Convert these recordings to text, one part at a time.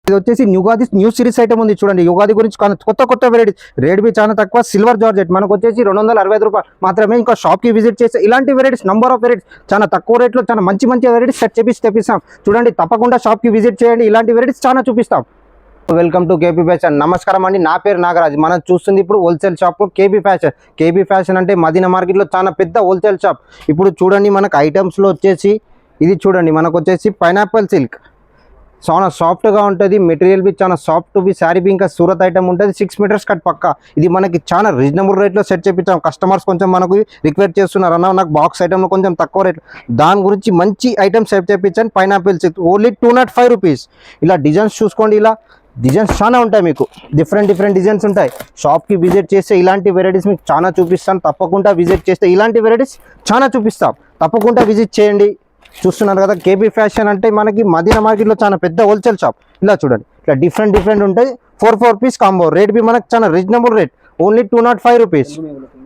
ఇది వచ్చేసి new series item ఉంది చూడండి. యుగాది గురించి కొత్త వెరైటీస్. రేట్ బి చాలా తక్కువ. సిల్వర్ జార్జెట్ మనకు వచ్చేసి 265 రూపాయలు మాత్రమే. ఇంకా షాప్ కి విజిట్ చేస్తే ఇలాంటి వెరైటీస్ నంబర్ ఆఫ్ వెరైటీస్ చాలా తక్కువ రేట్లో చాలా మంచి వెరైటీస్ సెట్ చేసి తెప్పిస్తాం. చూడండి తప్పకుండా షాప్ కి విజిట్ చేయండి. ఇలాంటి వెరైటీస్ చాలా చూపిస్తాం. Welcome to KP fashion. నమస్కారం అండి, నా పేరు నాగరాజ్. మనం చూస్తుంది ఇప్పుడు wholesale shop KP fashion. KP fashion అంటే మదీనా మార్కెట్లో చాలా పెద్ద హోల్సేల్ షాప్. ఇప్పుడు చూడండి మనకు ఐటమ్స్లో వచ్చేసి ఇది చూడండి, మనకు వచ్చేసి పైనాపిల్ సిల్క్ చాలా సాఫ్ట్గా ఉంటుంది. మెటీరియల్ బి చాలా సాఫ్ట్ బి. శారీ బి ఇంకా సూరత్ ఐటమ్ ఉంటుంది. 6 మీటర్స్ కట్ పక్క. ఇది మనకి చాలా రీజనబుల్ రేట్లో సెట్ చేయించాం. కస్టమర్స్ కొంచెం మనకు రిక్వెస్ట్ చేస్తున్నారు, అన్న నాకు బాక్స్ ఐటమ్లో కొంచెం తక్కువ రేట్, దాని గురించి మంచి ఐటమ్ సెట్ చేయించాను. Pineapple silk only 205 rupees. ఇలా డిజైన్స్ చూసుకోండి, ఇలా డిజైన్స్ చాలా ఉంటాయి, మీకు డిఫరెంట్ డిజైన్స్ ఉంటాయి. షాప్కి విజిట్ చేస్తే ఇలాంటి వెరైటీస్ మీకు చాలా చూపిస్తాను. తప్పకుండా విజిట్ చేస్తే ఇలాంటి వెరైటీస్ చాలా చూపిస్తాం. తప్పకుండా విజిట్ చేయండి. చూస్తున్నారు కదా, కేపీ ఫ్యాషన్ అంటే మనకి మదీనా మార్కెట్లో చాలా పెద్ద హోల్సేల్ షాప్. ఇలా చూడండి, ఇట్లా డిఫరెంట్ ఉంటాయి. 4 పీస్ కాంబో. రేట్ బి మనకు చాలా రీజనబుల్ రేట్, ఓన్లీ 205 రూపీస్,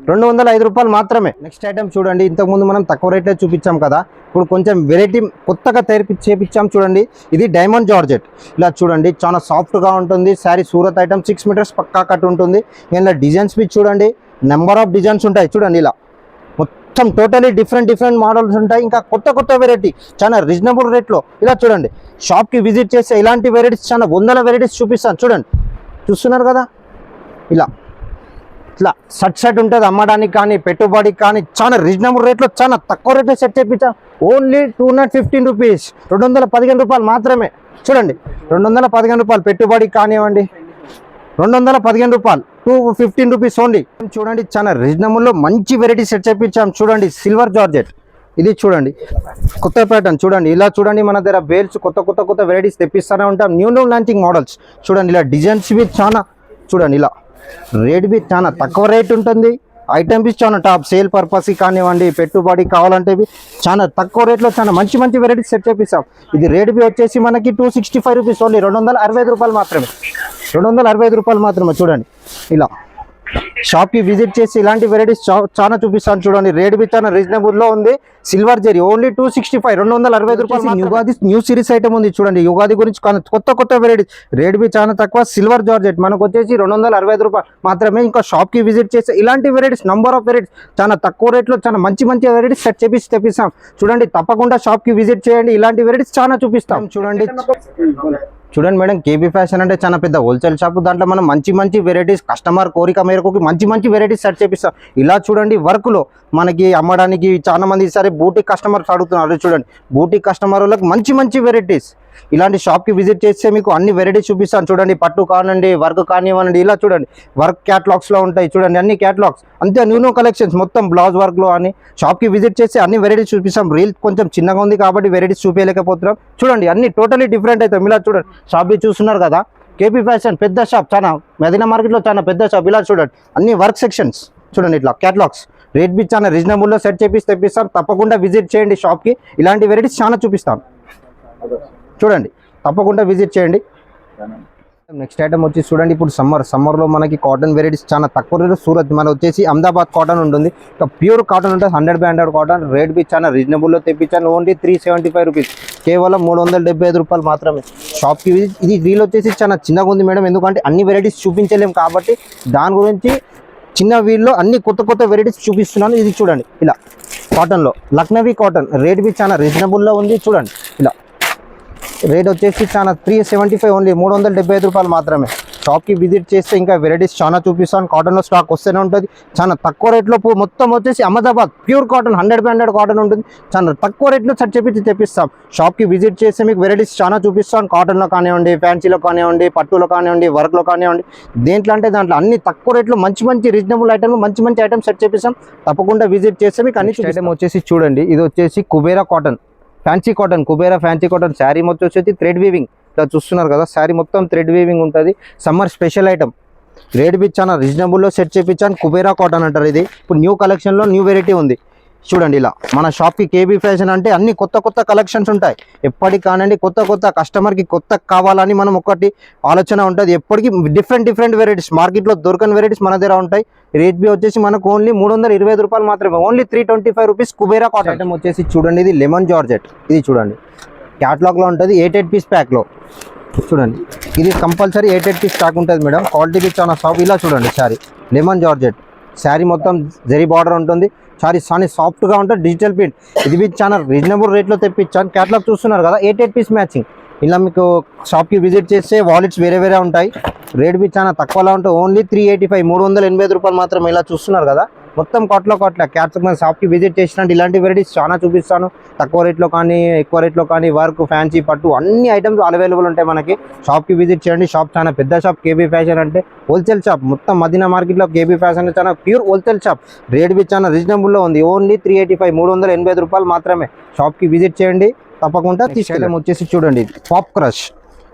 205 రూపాయలు మాత్రమే. నెక్స్ట్ ఐటమ్ చూడండి, ఇంతకుముందు మనం తక్కువ రేట్లో చూపించాం కదా, ఇప్పుడు కొంచెం వెరైటీ కొత్తగా చేపించాం. చూడండి, ఇది డైమండ్ జార్జెట్. ఇలా చూడండి చాలా సాఫ్ట్గా ఉంటుంది. శారీ సూరత్ ఐటమ్ 6 మీటర్స్ పక్కా కట్ ఉంటుంది. ఇలా డిజైన్స్ బి చూడండి, నెంబర్ ఆఫ్ డిజైన్స్ ఉంటాయి. చూడండి ఇలా మొత్తం టోటలీ డిఫరెంట్ మోడల్స్ ఉంటాయి. ఇంకా కొత్త వెరైటీ చాలా రీజనబుల్ రేట్లో. ఇలా చూడండి, షాప్కి విజిట్ చేస్తే ఇలాంటి వెరైటీస్ చాలా 100 వెరైటీస్ చూపిస్తాను. చూడండి, చూస్తున్నారు కదా, ఇలా సెట్ ఉంటుంది. అమ్మడానికి కానీ పెట్టుబడికి కానీ చాలా రీజనబుల్ రేట్లో చాలా తక్కువ రేట్లో సెట్ చేయించాం. ఓన్లీ 215 రూపీస్, 215 రూపాయలు మాత్రమే. చూడండి, 215 రూపాయలు పెట్టుబడికి కానివ్వండి, 215 రూపాయలు, 215 రూపీస్ ఓన్లీ. చూడండి, చాలా రీజనబుల్లో మంచి వెరైటీ సెట్ చేయించాం. చూడండి, సిల్వర్ జార్జెట్. ఇది చూడండి కొత్త ప్యాటర్న్. చూడండి ఇలా చూడండి, మన దగ్గర బేల్స్ కొత్త వెరైటీస్ తెప్పిస్తూనే ఉంటాం. New launching models. చూడండి ఇలా డిజైన్స్ బి చాలా, చూడండి ఇలా రేట్ బి చాలా తక్కువ రేట్ ఉంటుంది. ఐటమ్ బి చాలా టాప్. సేల్ పర్పస్కి కానివ్వండి, పెట్టుబడి కావాలంటే చాలా తక్కువ రేట్లో చాలా మంచి వెరైటీస్ సెట్ చేపిస్తాం. ఇది రేట్ బి వచ్చేసి మనకి 265 రూపీస్ ఓన్లీ, 265 రూపాయలు మాత్రమే, 265 రూపాయలు మాత్రమే. చూడండి ఇలా షాప్కి విజిట్ చేసి ఇలాంటి వెరైటీస్ చాలా చూపిస్తాను. చూడండి, రేట్ బి చాలా రీజనబుల్లో ఉంది. సిల్వర్ జెరీ ఓన్లీ 265, 265 రూపాయలు. యుగాది న్యూ సిరీస్ ఐటమ్ ఉంది చూడండి. యుగాది గురించి కొత్త వెరైటీస్. రేట్ బి చాలా తక్కువ. సిల్వర్ జార్జెట్ మనకు వచ్చేసి 265 రూపాయలు మాత్రమే. ఇంకా షాప్కి విజిట్ చేస్తే ఇలాంటి వెరైటీస్ నంబర్ ఆఫ్ వెరైటీస్ చాలా తక్కువ రేట్లో చాలా మంచి వెరైటీస్ సెట్ చేసి తెప్పిస్తాం. చూడండి, తప్పకుండా షాప్కి విజిట్ చేయండి. ఇలాంటి వెరైటీస్ చాలా చూపిస్తాం. చూడండి మేడం, కేబీ ఫ్యాషన్ అంటే చాలా పెద్ద హోల్సేల్ షాప్. దాంట్లో మనం మంచి వెరైటీస్ కస్టమర్ కోరిక మేరకు మంచి వెరైటీస్ సెట్ చేపిస్తాం. ఇలా చూడండి, వర్క్లో మనకి అమ్మడానికి చాలా మంది సరే బూటిక్ కస్టమర్స్ అడుగుతున్నారు. చూడండి, బూటిక్ కస్టమర్ వాళ్ళకి మంచి వెరైటీస్. ఇలాంటి షాప్కి విజిట్ చేస్తే మీకు అన్ని వెరైటీస్ చూపిస్తాను. చూడండి, పట్టు కానివ్వండి, వర్క్ కానివ్వండి, ఇలా చూడండి వర్క్ క్యాటలాగ్స్లో ఉంటాయి. చూడండి అన్ని క్యాటలాగ్స్ అంతే, న్యూ కలెక్షన్స్ మొత్తం బ్లౌజ్ వర్క్లో అని. షాప్కి విజిట్ చేసి అన్ని వెరైటీస్ చూపిస్తాం. రీల్ కొంచెం చిన్నగా ఉంది కాబట్టి వెరైటీస్ చూపించలేకపోతున్నాం. చూడండి, అన్ని టోటలీ డిఫరెంట్ అవుతాం. ఇలా చూడండి, షాప్ చూస్తున్నారు కదా, కేపీ ఫ్యాషన్ పెద్ద షాప్, చాలా మదీనా మార్కెట్లో చాలా పెద్ద షాప్. ఇలా చూడండి అన్ని వర్క్ సెక్షన్స్. చూడండి ఇట్లా క్యాటలాగ్స్. రేట్ బి చాలా రీజనబుల్లో సెట్ చేసి తెప్పిస్తాం. తప్పకుండా విజిట్ చేయండి షాప్కి. ఇలాంటి వెరైటీస్ చాలా చూపిస్తాం. చూడండి, తప్పకుండా విజిట్ చేయండి. నెక్స్ట్ ఐటమ్ వచ్చి చూడండి, ఇప్పుడు సమ్మర్లో మనకి కాటన్ వెరైటీస్ చాలా తక్కువ రేటు. సూరత్ మన వచ్చేసి అహ్మదాబాద్ కాటన్ ఉంటుంది. ఇంకా ప్యూర్ కాటన్ ఉంటుంది, 100 కాటన్. రేట్ బి చాలా రీజనబుల్లో తెప్పించాను. ఓన్లీ 375 రూపీస్, కేవలం 375 రూపాయలు మాత్రమే. షాప్కి ఇది రీల్ వచ్చేసి చాలా చిన్నగా ఉంది మేడం, ఎందుకంటే అన్ని వెరైటీస్ చూపించలేము కాబట్టి దాని గురించి చిన్న వీల్లో అన్ని కొత్త వెరైటీస్ చూపిస్తున్నాను. ఇది చూడండి, ఇలా కాటన్లో లక్నవీ కాటన్. రేట్ బి చాలా రీజనబుల్లో ఉంది. చూడండి ఇలా రేట్ వచ్చేసి చాలా 375 ఓన్లీ, 375 రూపాయలు మాత్రమే. షాప్కి విజిట్ చేస్తే ఇంకా వెరైటీస్ చాలా చూపిస్తాను. కాటన్లో స్టాక్ వస్తూనే ఉంటుంది. చాలా తక్కువ రేట్లో మొత్తం వచ్చేసి అహ్మదాబాద్ ప్యూర్ కాటన్ 100 కాటన్ ఉంటుంది. చాలా తక్కువ రేట్లో సెట్ చేపించి తెప్పిస్తాం. షాప్కి విజిట్ చేస్తే మీకు వెరైటీస్ చాలా చూపిస్తాను. కాటన్లో కానివ్వండి, ఫ్యాన్సీలో కానివ్వండి, పట్టులో కానివ్వండి, వర్క్లో కానివ్వండి, దేంట్లో అంటే దాంట్లో అన్ని తక్కువ రేట్లో మంచి రీజనబుల్ ఐటమ్, మంచి ఐటమ్ సెట్ చేపిస్తాం. తప్పకుండా విజిట్ చేస్తే మీకు అన్ని ఐటమ్ వచ్చేసి చూడండి, ఇది వచ్చేసి Kubera cotton fancy cotton, Kubera fancy cotton. Sari మొత్తం వచ్చేసి థ్రెడ్ వీవింగ్. ఇలా చూస్తున్నారు కదా, శారీ మొత్తం థ్రెడ్ వీవింగ్ ఉంటుంది. Summer special item. రేట్ బి చాలా రీజనబుల్లో సెట్ చేయించాను. కుబేరా కాటన్ అంటారు. ఇది ఇప్పుడు న్యూ కలెక్షన్లో న్యూ వెరైటీ ఉంది. చూడండి ఇలా మన షాప్కి కేబీ ఫ్యాషన్ అంటే అన్ని కొత్త కలెక్షన్స్ ఉంటాయి. ఎప్పటికి కానండి కొత్త కస్టమర్కి కొత్త కావాలని మనం ఒకటి ఆలోచన ఉంటుంది. ఎప్పటికీ డిఫరెంట్ వెరైటీస్, మార్కెట్లో దొరకని వెరైటీస్ మన దగ్గర ఉంటాయి. రేట్ బి వచ్చేసి మనకు ఓన్లీ 325 రూపాయలు మాత్రమే, only 325 rupees. Kubera cotton item వచ్చేసి చూడండి, ఇది లెమన్ జార్జెట్. ఇది చూడండి క్యాటలాగ్లో ఉంటుంది 8 పీస్ ప్యాక్లో చూడండి. ఇది కంపల్సరీ 8 పీస్ స్టాక్ ఉంటుంది మేడం. క్వాలిటీ చాలా సాఫ్ట్. ఇలా చూడండి శారీ లెమన్ జార్జెట్ శారీ మొత్తం జరీ బార్డర్ ఉంటుంది. చాలా సాఫ్ట్గా ఉంటుంది. డిజిటల్ ప్రింట్ ఇది చాలా రీజనబుల్ రేట్లో తెప్పించాను. క్యాటలాగ్ చూస్తున్నారు కదా 8 పీస్ మ్యాచింగ్. ఇలా మీకు షాప్కి విజిట్ చేస్తే వాలెట్స్ వేరే ఉంటాయి. రేట్ బి చాలా తక్కువలో ఉంటుంది. ఓన్లీ 385 385 రూపాయలు మాత్రమే. ఇలా చూస్తున్నారు కదా మొత్తం కోట్ల క్యాట్స్. మన షాప్కి విజిట్ చేసినట్టు ఇలాంటి వెరైటీస్ చాలా చూపిస్తాను. తక్కువ రేట్లో కానీ ఎక్కువ రేట్లో కానీ వర్క్ ఫ్యాన్సీ పట్టు అన్ని ఐటమ్స్ అవైలబుల్ ఉంటాయి మనకి. షాప్కి విజిట్ చేయండి. షాప్ చాలా పెద్ద షాప్. కేబీ ఫ్యాషన్ అంటే హోల్సేల్ షాప్. మొత్తం మదీనా మార్కెట్లో కేబీ ఫ్యాషన్ చాలా ప్యూర్ హోల్సేల్ షాప్. రేట్ బి చాలా రీజనబుల్లో ఉంది. ఓన్లీ 385 385 రూపాయలు మాత్రమే. షాప్కి విజిట్ చేయండి తప్పకుండా తీసుకెళ్ళాము. వచ్చేసి చూడండి పాప్ క్రష్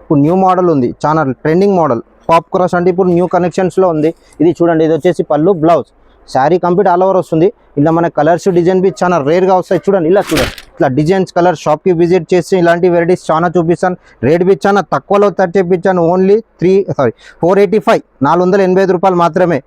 ఇప్పుడు న్యూ మోడల్ ఉంది. చాలా ట్రెండింగ్ మోడల్ పాప్ క్రష్ అంటే ఇప్పుడు న్యూ కనెక్షన్స్లో ఉంది. ఇది చూడండి. ఇది వచ్చేసి పళ్ళు blouse sari complete all over వస్తుంది. ఇలా మన కలర్స్ డిజైన్ బి చాలా రేర్గా వస్తాయి. చూడండి ఇలా చూడండి ఇట్లా డిజైన్స్ కలర్. షాప్కి విజిట్ చేసి ఇలాంటి వెరైటీస్ చాలా చూపిస్తాను. రేట్ బి చాలా తక్కువలో తెప్పించాను. ఓన్లీ 485 485 రూపాయలు మాత్రమే.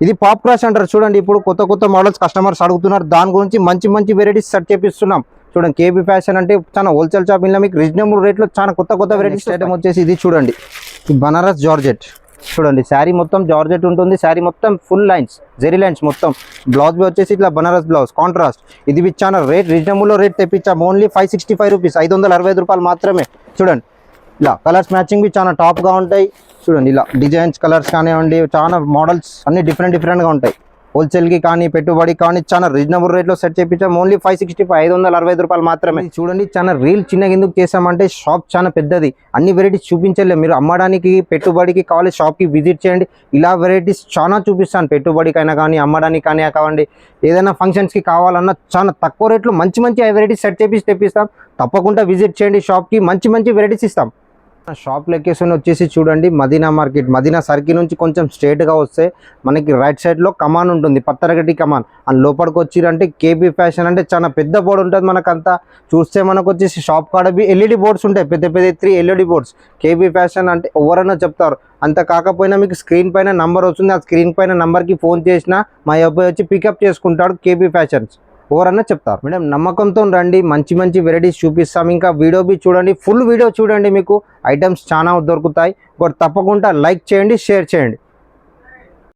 ఇది పాప్ క్రష్ అంటారు చూడండి. ఇప్పుడు కొత్త మోడల్స్ కస్టమర్స్ అడుగుతున్నారు. దాని గురించి మంచి వెరైటీస్ సెట్ చేపిస్తున్నాం. చూడండి కేబీ ఫ్యాషన్ అంటే చాలా హోల్సేల్ షాప్. ఇలా మీకు రీజనబుల్ రేట్లో చాలా కొత్త వెరైటీస్ ఐటమ్ వచ్చేసి ఇది చూడండి. బనారస్ జార్జెట్ చూడండి. శారీ మొత్తం జార్జెట్ ఉంటుంది. శారీ మొత్తం ఫుల్ లైన్స్ జెరీ లైన్స్ మొత్తం. బ్లౌజ్ బి వచ్చేసి ఇట్లా బనారస్ బ్లౌజ్ కాంట్రాస్ట్. ఇది చాలా రీజనబుల్ రేట్ తెప్పించాము. ఓన్లీ 565 రూపీస్ 565 రూపాయలు మాత్రమే. చూడండి ఇలా కలర్స్ మ్యాచింగ్ బి చాలా టాప్గా ఉంటాయి. చూడండి ఇలా డిజైన్స్ కలర్స్ కానివ్వండి చాలా మోడల్స్ అన్ని డిఫరెంట్గా ఉంటాయి. హోల్సేల్కి కానీ పెట్టుబడి కానీ చాలా రీజనబుల్ రేట్లో సెట్ చేయించాం. ఓన్లీ 565 565 రూపాయలు మాత్రమే. చూడండి చాలా రీల్ చిన్నగా ఎందుకు చేసామంటే షాప్ చాలా పెద్దది. అన్ని వెరైటీస్ చూపించలేదు. మీరు అమ్మడానికి పెట్టుబడికి కావాలి షాప్కి విజిట్ చేయండి. ఇలా వెరైటీస్ చాలా చూపిస్తాను. పెట్టుబడికైనా కానీ అమ్మడానికి కానీ కావండి ఏదైనా ఫంక్షన్స్కి కావాలన్నా చాలా తక్కువ రేట్లో మంచి వెరైటీస్ సెట్ చేపించి తెప్పిస్తాం. తప్పకుండా విజిట్ చేయండి షాప్కి. మంచి వెరైటీస్ ఇస్తాం. షాప్ లొకేషన్ వచ్చేసి చూడండి మదీనా మార్కెట్. మదీనా సర్కిల్ నుంచి కొంచెం స్ట్రేట్గా వస్తే మనకి రైట్ సైడ్లో కమాన్ ఉంటుంది. పత్తరగడ్డి కమాన్. అండ్ లోపలికి వచ్చిరంటే కేబీ ఫ్యాషన్ అంటే చాలా పెద్ద బోర్డు ఉంటుంది. మనకంతా చూస్తే మనకు వచ్చేసి షాప్ కాడ ఎల్ఈడి బోర్డ్స్ ఉంటాయి. పెద్ద 3 ఎల్ఈడి బోర్డ్స్. కేబీ ఫ్యాషన్ అంటే ఎవరైనా చెప్తారు. అంత కాకపోయినా మీకు స్క్రీన్ పైన నంబర్ వస్తుంది. ఆ స్క్రీన్ పైన నంబర్కి ఫోన్ చేసినా మా అబ్బాయి వచ్చి పికప్ చేసుకుంటాడు. కేబీ ఫ్యాషన్స్ ఎవరన్నా చెప్తారు. మేడం నమ్మకంతో రండి. మంచి వెరైటీస్ చూపిస్తాం. ఇంకా వీడియో బి చూడండి. ఫుల్ వీడియో చూడండి. మీకు ఐటమ్స్ చాలా దొరుకుతాయి. బట్ తప్పకుండా లైక్ చేయండి షేర్ చేయండి.